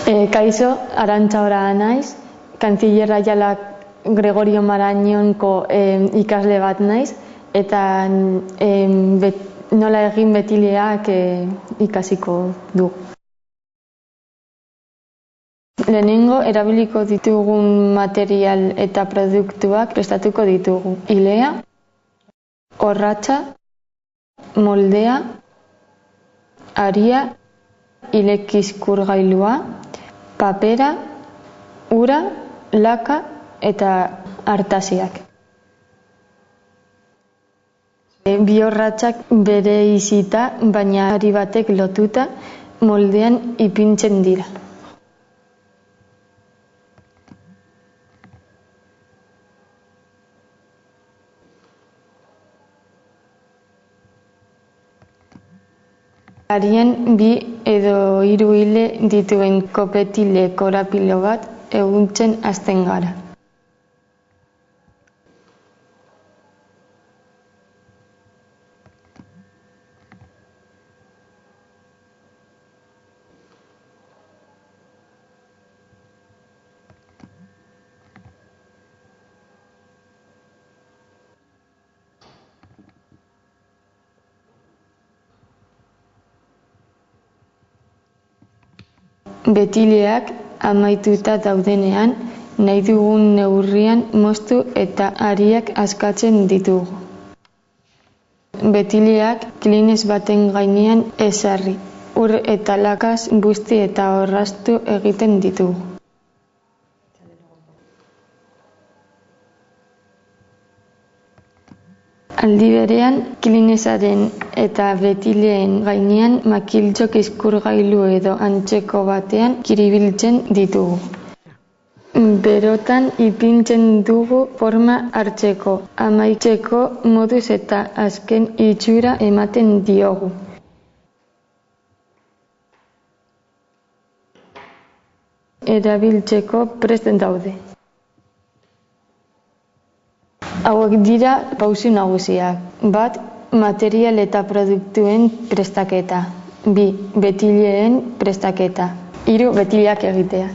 Kaixo, Arantxa Ora naiz, Kantziller Aiala Gregorio Marañonko ikasle bat naiz, eta nola egin betileak ikasiko du. Lehenengo, erabiliko ditugun material eta produktuak prestatuko ditugu. Ilea, orratza, moldea, aria, ilekizkurgailua, papera, ura, laka eta artaziak. Bi orratzak bere izita, baina ari batek lotuta, moldean ipintzen dira. Arian bi edo hiru ile dituen kopetile korapilo bat eguntzen hasten gara. Betileak amaituta daudenean, nahi dugun neurrian moztu eta ariak askatzen ditugu. Betileak klines baten gainean ezarri, ur eta lakaz busti eta orraztu egiten ditugu. Aldi berean, klinesaren eta betileen gainean makiltxo kizkurgailu edo antzeko batean kiribiltzen ditugu. Berotan ipintzen dugu forma hartzeko, amaitzeko moduz eta azken itxura ematen diogu. Erabiltzeko prest daude. Hauek dira pausu nagusiak. 1. Material eta produktuen prestaketa. 2. Betileen prestaketa. 3. Betileak egitea.